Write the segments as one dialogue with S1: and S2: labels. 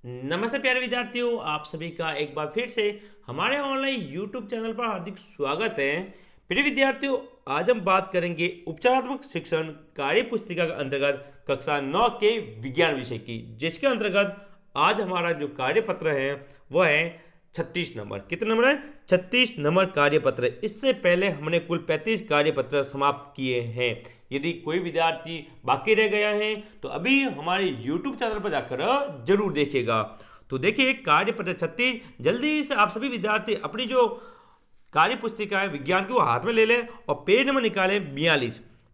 S1: नमस्ते प्यारे विद्यार्थियों, आप सभी का एक बार फिर से हमारे ऑनलाइन यूट्यूब चैनल पर हार्दिक स्वागत है। प्रिय विद्यार्थियों, आज हम बात करेंगे उपचारात्मक शिक्षण कार्य पुस्तिका के अंतर्गत कक्षा 9 के विज्ञान विषय की, जिसके अंतर्गत आज हमारा जो कार्यपत्र है वह है 36 नंबर। कितने नंबर है? 36 नंबर कार्यपत्र। इससे पहले हमने कुल 35 कार्यपत्र समाप्त किए हैं। यदि कोई विद्यार्थी बाकी रह गया है तो अभी हमारे YouTube चैनल पर जाकर जरूर देखिएगा। तो देखिए, कार्यपत्र 36 जल्दी से आप सभी विद्यार्थी अपनी जो कार्य पुस्तिका है विज्ञान की वो हाथ में ले लें और पेज नंबर निकालें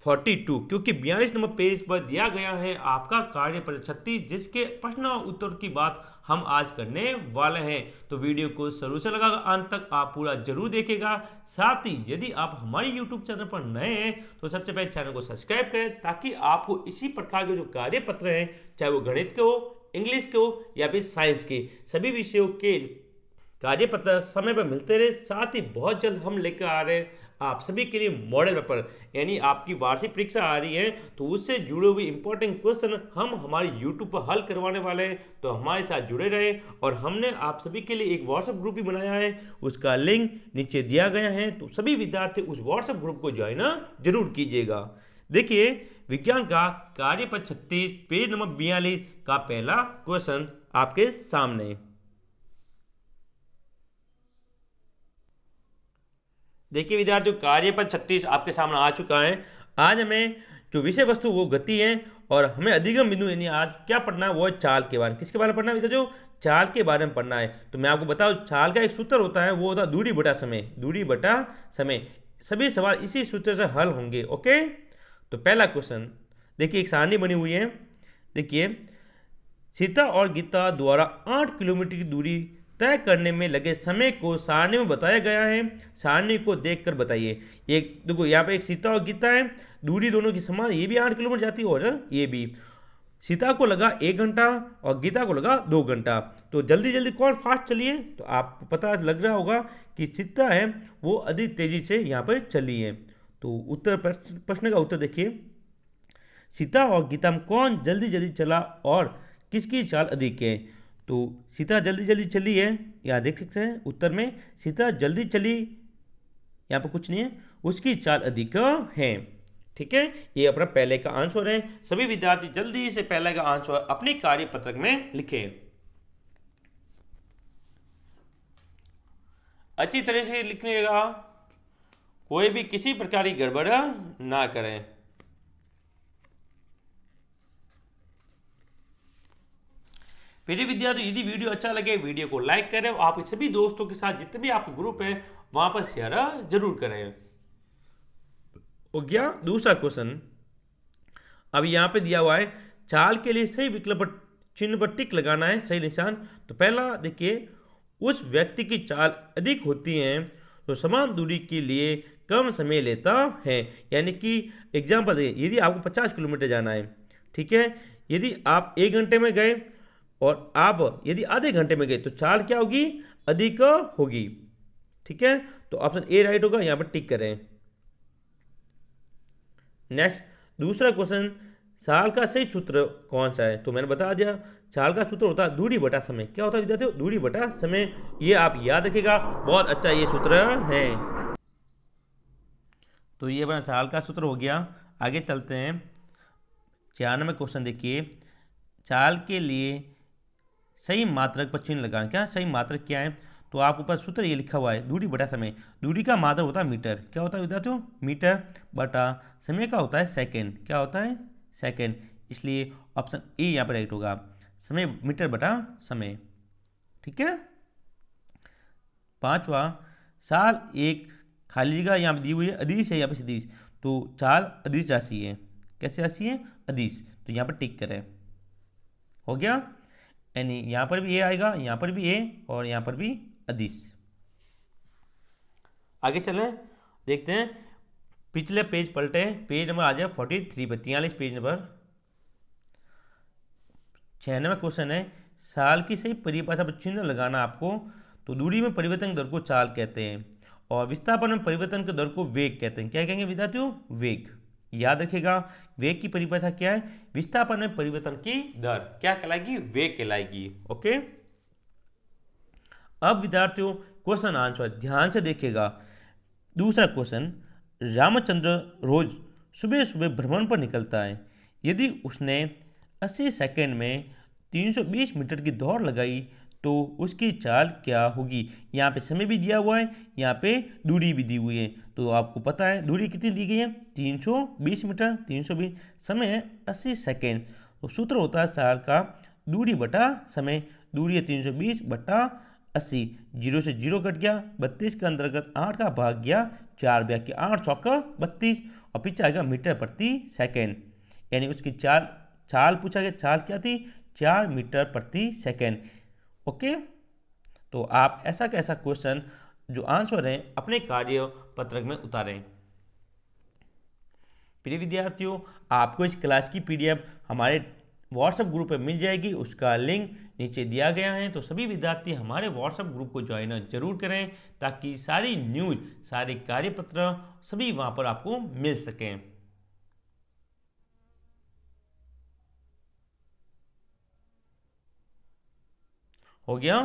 S1: 42, क्योंकि 42 नंबर पेज पर दिया गया है आपका कार्यपत्र 36, जिसके प्रश्न और उत्तर की बात हम आज करने वाले हैं। तो वीडियो को शुरू से लगाकर अंत तक आप पूरा जरूर देखिएगा। साथ ही यदि आप हमारे YouTube चैनल पर नए हैं तो सबसे पहले चैनल को सब्सक्राइब करें, ताकि आपको इसी प्रकार के जो कार्यपत्र हैं, चाहे वो गणित के हो, इंग्लिश के हो या फिर साइंस के, सभी विषयों के कार्यपत्र समय पर मिलते रहे। साथ ही बहुत जल्द हम लेकर आ रहे हैं आप सभी के लिए मॉडल पेपर, यानी आपकी वार्षिक परीक्षा आ रही है तो उससे जुड़े हुए इंपॉर्टेंट क्वेश्चन हम हमारे यूट्यूब पर हल करवाने वाले हैं। तो हमारे साथ जुड़े रहे। और हमने आप सभी के लिए एक व्हाट्सएप ग्रुप भी बनाया है, उसका लिंक नीचे दिया गया है, तो सभी विद्यार्थी उस व्हाट्सएप ग्रुप को ज्वाइन जरूर कीजिएगा। देखिए, विज्ञान का कार्यपत्र 36 पेज नंबर 42 का पहला क्वेश्चन आपके सामने। देखिए विद्यार्थियों, कार्यपत्र 36 आपके सामने आ चुका है। आज हमें जो विषय वस्तु वो गति है, और हमें अधिगम बिंदु यानी आज क्या पढ़ना है वो है चाल के बारे में। किसके बारे में पढ़ना है विद्यार्थियों? चाल के बारे में पढ़ना है। तो मैं आपको बताऊं, चाल का एक सूत्र होता है, वो होता है दूरी बटा समय। दूरी बटा समय। सभी सवाल इसी सूत्र से हल होंगे। ओके, तो पहला क्वेश्चन देखिए, एक सारणी बनी हुई है। देखिए, सीता और गीता द्वारा 8 किलोमीटर की दूरी तय करने में लगे समय को सारणी में बताया गया है। सारणी को देखकर बताइए। एक देखो, यहाँ पे एक सीता और गीता है, दूरी दोनों की समान, ये भी 8 किलोमीटर जाती है और ये भी। सीता को लगा 1 घंटा और गीता को लगा 2 घंटा। तो जल्दी जल्दी कौन फास्ट चली है? तो आपको पता लग रहा होगा कि सीता है वो अधिक तेजी से यहाँ पर चली है। तो उत्तर प्रश्न का उत्तर देखिए, सीता और गीता में कौन जल्दी जल्दी चला और किसकी चाल अधिक है? तो सीता जल्दी जल्दी चली है, यहाँ देख सकते हैं उत्तर में सीता जल्दी चली, यहाँ पर कुछ नहीं है, उसकी चाल अधिक है। ठीक है, ये अपना पहले का आंसर है। सभी विद्यार्थी जल्दी से पहले का आंसर अपने कार्यपत्रक में लिखें। अच्छी तरह से लिखिएगा, कोई भी किसी प्रकार की गड़बड़ ना करें। प्रिय विद्यार्थी, यदि वीडियो अच्छा लगे वीडियो को लाइक करें और आप सभी दोस्तों के साथ जितने भी आपके ग्रुप हैं वहां पर शेयर जरूर करें। हो गया दूसरा क्वेश्चन। अब यहाँ पे दिया हुआ है, चाल के लिए सही विकल्प पर चिन्ह पर टिक लगाना है, सही निशान। तो पहला देखिए, उस व्यक्ति की चाल अधिक होती है तो समान दूरी के लिए कम समय लेता है। यानी कि एग्जाम्पल देखिए, यदि आपको 50 किलोमीटर जाना है, ठीक है, यदि आप 1 घंटे में गए और आप यदि आधे घंटे में गए तो चाल क्या होगी? अधिक होगी। ठीक है, तो ऑप्शन ए राइट होगा, यहां पर टिक करें। नेक्स्ट दूसरा क्वेश्चन, चाल का सही सूत्र कौन सा है? तो मैंने बता दिया, चाल का सूत्र होता है दूरी बटा समय। क्या होता है विद्यार्थियों? दूरी बटा समय। ये आप याद रखिएगा, बहुत अच्छा ये सूत्र है। तो ये अपना चाल का सूत्र हो गया। आगे चलते हैं, 96 क्वेश्चन देखिए, चाल के लिए सही मात्रक पर चिन्ह लगाना। क्या सही मात्रक क्या है? तो आपके ऊपर सूत्र ये लिखा हुआ है, दूरी बटा समय। दूरी का मात्रक होता है मीटर। क्या होता है विद्यार्थियों? मीटर बटा समय का होता है सेकंड। क्या होता है? सेकंड। इसलिए ऑप्शन ए यहाँ पर राइट होगा, समय मीटर बटा समय। ठीक है, पांचवा, साल एक खाली जगह यहाँ पर दी हुई है, अदिश है यहाँ पे सदिश। तो चाल अदिश राशि है। कैसे राशि है? अदिश। तो यहाँ पर टिक करें। हो गया, यानी यहाँ पर भी ए आएगा, यहाँ पर भी ए और यहाँ पर भी अदिश। आगे चलें, देखते हैं, पिछले पेज पलटे, पेज नंबर आ जाए 43 पर, 43 पेज नंबर। 96 क्वेश्चन है, साल की सही परिभाषा पर चिन्ह लगाना आपको। तो दूरी में परिवर्तन दर को चाल कहते हैं और विस्थापन में परिवर्तन के दर को वेग कहते हैं। क्या कहेंगे विद्यार्थियों? वेग। याद रखिएगा, वेग की परिभाषा क्या है? विस्थापन में परिवर्तन की दर क्या कहलाएगी? वेग कहलाएगी। ओके, अब विद्यार्थियों क्वेश्चन आंसर ध्यान से देखिएगा। दूसरा क्वेश्चन, रामचंद्र रोज सुबह सुबह भ्रमण पर निकलता है। यदि उसने 80 सेकंड में 320 मीटर की दौड़ लगाई तो उसकी चाल क्या होगी? यहाँ पे समय भी दिया हुआ है, यहाँ पे दूरी भी दी हुई है। तो आपको पता है दूरी कितनी दी गई है? 320 मीटर, 320, समय है 80 सेकेंड। तो सूत्र होता है चाल का दूरी बटा समय। दूरी है 320 बटा 80, 0 से 0 कट गया, 32 के अंतर्गत 8 का भाग गया 4, ब्याह के 8 चौका 32, और पीछे आएगा मीटर प्रति सेकेंड। यानी उसकी चाल पूछा गया, चाल क्या थी? 4 मीटर प्रति सेकेंड। ओके, तो आप ऐसा कैसा क्वेश्चन जो आंसर है अपने कार्य पत्रक में उतारें। प्रिय विद्यार्थियों, आपको इस क्लास की पीडीएफ हमारे व्हाट्सएप ग्रुप पे मिल जाएगी, उसका लिंक नीचे दिया गया है। तो सभी विद्यार्थी हमारे व्हाट्सएप ग्रुप को ज्वाइन जरूर करें, ताकि सारी न्यूज, सारे कार्यपत्र सभी वहां पर आपको मिल सकें। हो गया?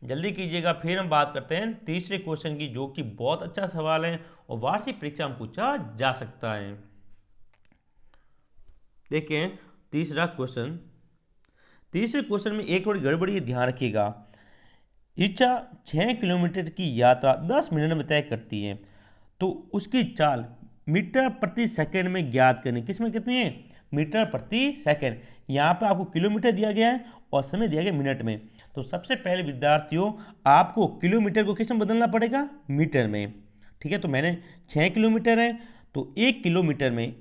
S1: जल्दी कीजिएगा। फिर हम बात करते हैं तीसरे क्वेश्चन की, जो कि बहुत अच्छा सवाल है और वार्षिक परीक्षा में पूछा जा सकता है। देखें तीसरा क्वेश्चन। तीसरे क्वेश्चन में एक थोड़ी गड़बड़ी है, ध्यान रखिएगा। ऋचा 6 किलोमीटर की यात्रा 10 मिनट में तय करती है, तो उसकी चाल मीटर प्रति सेकंड में ज्ञात करनी। किस में कितनी है? मीटर प्रति सेकंड। यहाँ पे आपको किलोमीटर दिया गया है और समय दिया गया मिनट में। तो सबसे पहले विद्यार्थियों, आपको किलोमीटर को किस में बदलना पड़ेगा? मीटर में। ठीक है, तो मैंने 6 किलोमीटर है, तो 1 किलोमीटर में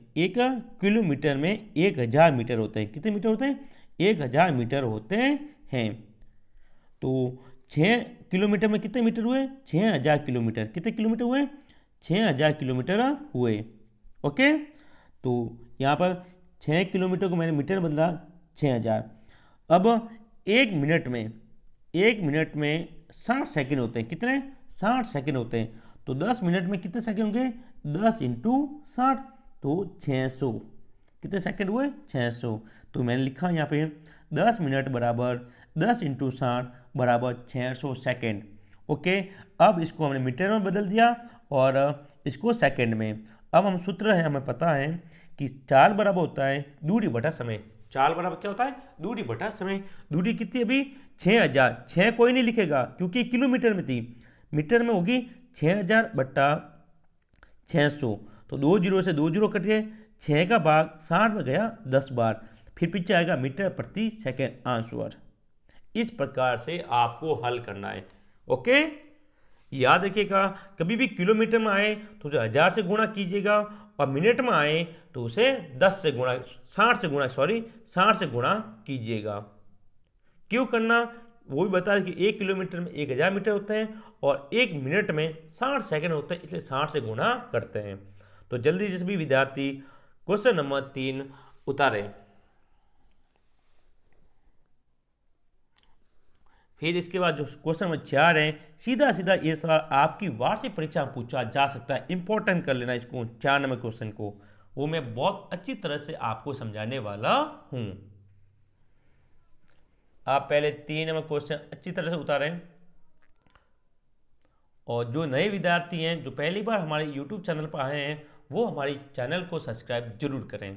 S1: 1000 मीटर होते हैं। कितने मीटर होते हैं? 1000 मीटर होते हैं। तो 6 किलोमीटर में कितने मीटर हुए? 6000 किलोमीटर। कितने किलोमीटर हुए? 6000 किलोमीटर हुए। ओके, तो यहाँ पर 6 किलोमीटर को मैंने मीटर में बदला 6000। अब 1 मिनट में 60 सेकंड होते हैं। कितने? 60 सेकंड होते हैं। तो 10 मिनट में कितने सेकंड होंगे? 10 इंटू 60, तो 600। कितने सेकंड हुए? 600। तो मैंने लिखा यहाँ पे 10 मिनट बराबर 10 इंटू 60 बराबर 600 सेकंड। ओके, अब इसको हमने मीटर में बदल दिया और इसको सेकंड में। अब हम सूत्र है, हमें पता है कि चाल बराबर होता है दूरी बटा समय। चाल बराबर क्या होता है? दूरी बटा समय। दूरी कितनी अभी? 6000। 6 कोई नहीं लिखेगा क्योंकि किलोमीटर में थी, मीटर में होगी 6000 बटा 600। तो 2 जीरो से 2 जीरो कट गए, 6 का भाग 60 में गया 10 बार, फिर पीछे आएगा मीटर प्रति सेकेंड आंसर। इस प्रकार से आपको हल करना है। ओके, याद रखिएगा, कभी भी किलोमीटर में आए तो उसे 1000 से गुणा कीजिएगा, और मिनट में आए तो उसे 60 से गुणा कीजिएगा। क्यों करना वो भी बता दें कि 1 किलोमीटर में 1000 मीटर होते हैं और 1 मिनट में 60 सेकंड होते हैं, इसलिए 60 से गुणा करते हैं। तो जल्दी से भी विद्यार्थी क्वेश्चन नंबर 3 उतारें। फिर इसके बाद जो क्वेश्चन नंबर 4 है, सीधा सीधा ये सवाल आपकी वार्षिक परीक्षा में पूछा जा सकता है। इंपॉर्टेंट कर लेना इसको, 4 नंबर क्वेश्चन को, वो मैं बहुत अच्छी तरह से आपको समझाने वाला हूं। आप पहले 3 नंबर क्वेश्चन अच्छी तरह से उतारें, और जो नए विद्यार्थी हैं जो पहली बार हमारे YouTube चैनल पर आए हैं, वो हमारे चैनल को सब्सक्राइब जरूर करें।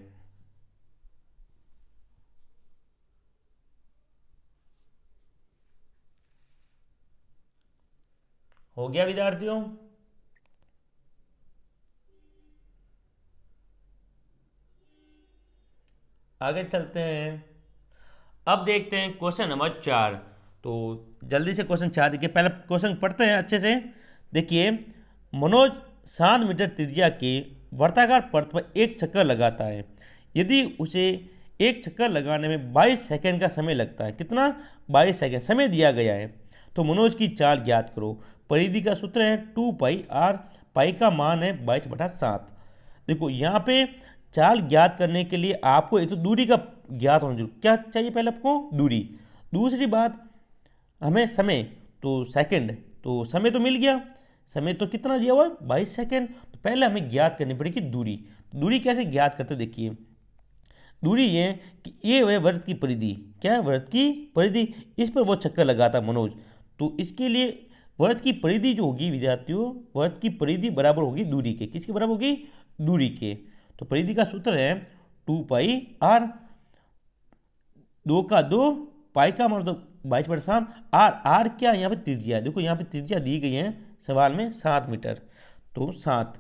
S1: हो गया विद्यार्थियों? आगे चलते हैं। अब देखते हैं क्वेश्चन नंबर 4। तो जल्दी से क्वेश्चन 4 देखिए, पहले क्वेश्चन पढ़ते हैं अच्छे से। देखिए, मनोज 7 मीटर त्रिज्या के वर्ताकार पर्त पर एक चक्कर लगाता है। यदि उसे एक चक्कर लगाने में 22 सेकंड का समय लगता है। कितना? 22 सेकंड समय दिया गया है। तो मनोज की चाल ज्ञात करो। परिधि का सूत्र है 2 पाई आर, पाई का मान है 22/7। देखो यहाँ पे चाल ज्ञात करने के लिए आपको एक तो दूरी का ज्ञात होना जरूर। क्या चाहिए पहले आपको? दूरी। दूसरी बात, हमें समय, तो सेकंड, तो समय तो मिल गया। समय तो कितना दिया हुआ है 22 सेकेंड। तो पहले हमें ज्ञात करनी पड़ेगी दूरी। दूरी कैसे ज्ञात करते देखिए, दूरी ये कि ये है वृत्त की परिधि। क्या है? वृत्त की परिधि। इस पर वो चक्कर लगाता मनोज। तो इसके लिए वृत्त की परिधि जो होगी विद्यार्थियों, वृत्त की परिधि बराबर होगी दूरी के। किसके बराबर होगी? दूरी के। तो परिधि का सूत्र है 2πr, 2 का 2, पाई का मतलब 22/7, आर क्या यहाँ पे त्रिज्या है। देखो यहाँ पे त्रिज्या दी गई है सवाल में 7 मीटर, तो 7।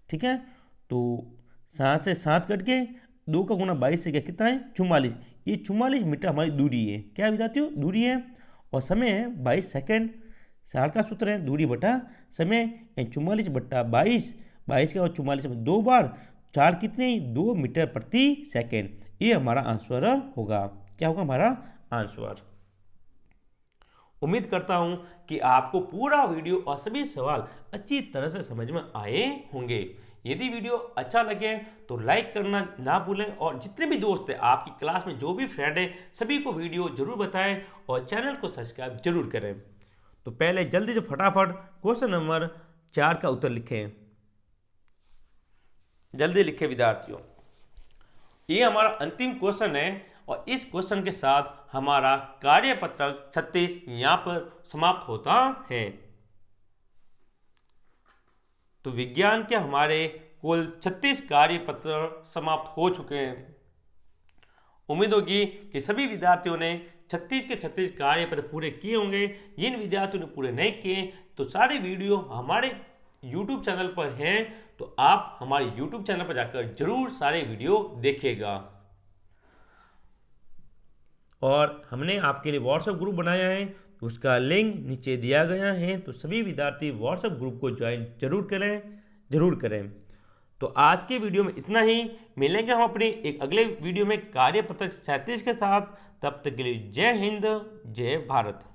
S1: ठीक है, तो 7 से 7 कट के 2 का गुना 22 से क्या कितना है? 44। ये 44 मीटर हमारी दूरी है। क्या है विद्यार्थियों? दूरी है। और समय है 22 सेकेंड। साल का सूत्र है दूरी बटा समय, 44 बटा 22, 22 के बाद 44 में 2 बार, 4 कितने? 2 मीटर प्रति सेकेंड। ये हमारा आंसर होगा। क्या होगा हमारा आंसर? उम्मीद करता हूं कि आपको पूरा वीडियो और सभी सवाल अच्छी तरह से समझ में आए होंगे। यदि वीडियो अच्छा लगे तो लाइक करना ना भूलें, और जितने भी दोस्त हैं आपकी क्लास में, जो भी फ्रेंड है, सभी को वीडियो जरूर बताएं और चैनल को सब्सक्राइब जरूर करें। तो पहले जल्दी से फटाफट क्वेश्चन नंबर 4 का उत्तर लिखें। जल्दी लिखें विद्यार्थियों। ये हमारा अंतिम क्वेश्चन है और इस क्वेश्चन के साथ हमारा कार्यपत्रक 36 यहां पर समाप्त होता है। तो विज्ञान के हमारे कुल 36 कार्यपत्र समाप्त हो चुके हैं। उम्मीद होगी कि सभी विद्यार्थियों ने 36 के 36 कार्यपत्र पूरे किए होंगे। जिन विद्यार्थियों ने पूरे नहीं किए तो सारे वीडियो हमारे YouTube चैनल पर हैं, तो आप हमारे YouTube चैनल पर जाकर जरूर सारे वीडियो देखिएगा। और हमने आपके लिए व्हाट्सएप ग्रुप बनाया है, तो उसका लिंक नीचे दिया गया है, तो सभी विद्यार्थी व्हाट्सएप ग्रुप को ज्वाइन जरूर करें। तो आज के वीडियो में इतना ही। मिलेंगे हम अपने एक अगले वीडियो में कार्यपत्रक 37 के साथ। तब तक के लिए जय हिंद, जय भारत।